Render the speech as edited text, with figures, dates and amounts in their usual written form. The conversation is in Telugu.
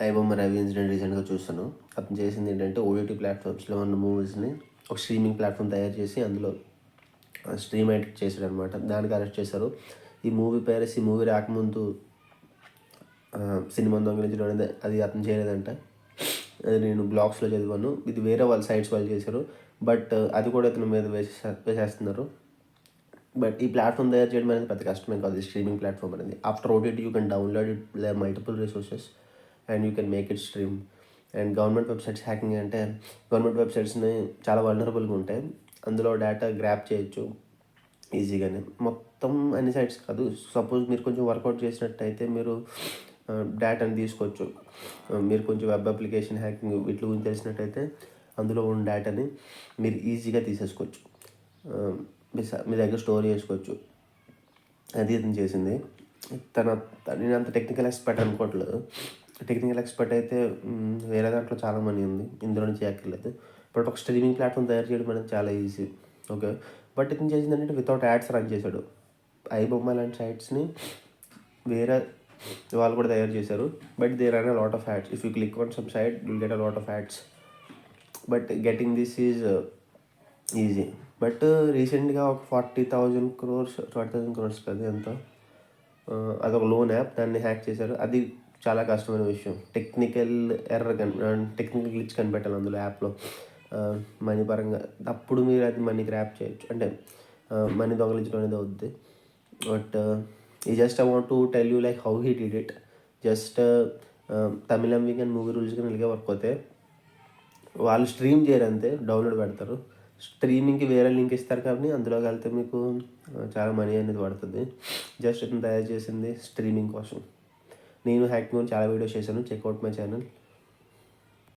ఐబొమ్మ రవి ఇన్సిడెంట్ రీసెంట్గా చూస్తాను. అతను చేసింది ఏంటంటే ఓటీటీ ప్లాట్ఫామ్స్లో ఉన్న మూవీస్ని ఒక స్ట్రీమింగ్ ప్లాట్ఫామ్ తయారు చేసి అందులో స్ట్రీమ్ ఎడిట్ చేశాడు అనమాట. దానికి అరెస్ట్ చేశారు. ఈ మూవీ పైరసీ మూవీ రాకముందు సినిమా దొంగిలించడం అనేది అది అతను చేయలేదంట. అది నేను బ్లాగ్స్లో చదివాను. ఇది వేరే వాళ్ళ సైట్స్ వాళ్ళు చేశారు. బట్ అది కూడా అతని మీద వేసేస్తున్నారు. బట్ ఈ ప్లాట్ఫామ్ తయారు చేయడం అనేది పెద్ద కష్టమే కాదు. స్ట్రీమింగ్ ప్లాట్ఫామ్ అనేది after OTT you can download it, there multiple resources and you can make it stream. And government websites hacking అంటే గవర్నమెంట్ వెబ్సైట్స్ని చాలా వల్నరబుల్గా ఉంటాయి. అందులో డేటా గ్రాప్ చేయొచ్చు ఈజీగానే. మొత్తం అన్ని సైట్స్ కాదు. సపోజ్ మీరు కొంచెం వర్కౌట్ చేసినట్టయితే మీరు డేటాని తీసుకోవచ్చు. మీరు కొంచెం వెబ్ అప్లికేషన్ హ్యాకింగ్ వీటి గురించి తెలిసినట్టయితే అందులో ఉన్న డేటాని మీరు ఈజీగా తీసేసుకోవచ్చు, మీ దగ్గర స్టోర్ చేసుకోవచ్చు. అది అతను చేసింది. నేను అంత టెక్నికల్ ఎక్స్పర్ట్ అనుకోవట్లేదు. టెక్నికల్ ఎక్స్పర్ట్ అయితే వేరే దాంట్లో చాలా మనీ ఉంది, ఇందులో నుంచి చేయక్కర్లేదు. బట్ ఒక స్ట్రీమింగ్ ప్లాట్ఫామ్ తయారు చేయడం అనేది చాలా ఈజీ. ఓకే, బట్ ఇతను చేసింది ఏంటంటే వితౌట్ యాడ్స్ రన్ చేశాడు. ఐబొమ్మ లాంటి సైట్స్ని వేరే వాళ్ళు కూడా తయారు చేశారు. But they run a lot of ads. If you click on some site you'll get a lot of ads. But getting this is easy. But రీసెంట్గా ఒక 40,000 crores కదా ఎంత, అదొక లోన్ యాప్, దాన్ని హ్యాక్ చేశారు. అది చాలా కష్టమైన విషయం. టెక్నికల్ గ్లిచ్ కనిపెట్టాలి అందులో యాప్లో మనీ పరంగా. అప్పుడు మీరు అది మనీ గ్రాప్ చేయొచ్చు, అంటే మనీ దొంగలించడం అనేది అవుద్ది. బట్ ఈ just I want to tell you like how he did it. Just Tamil weekend movie rules కానీ ఇలాగే వర్క్ అవుతాయి. వాళ్ళు స్ట్రీమ్ చేయరు అంతే, డౌన్లోడ్ పెడతారు. స్ట్రీమింగ్కి వేరే లింక్ ఇస్తారు కానీ అందులోకి వెళ్తే మీకు చాలా మనీ అనేది పడుతుంది. జస్ట్ ఇతను తయారు చేసింది స్ట్రీమింగ్ కోసం. నేను హ్యాకింగ్ గురించి చాలా వీడియోస్ చేశాను. Checkout my channel.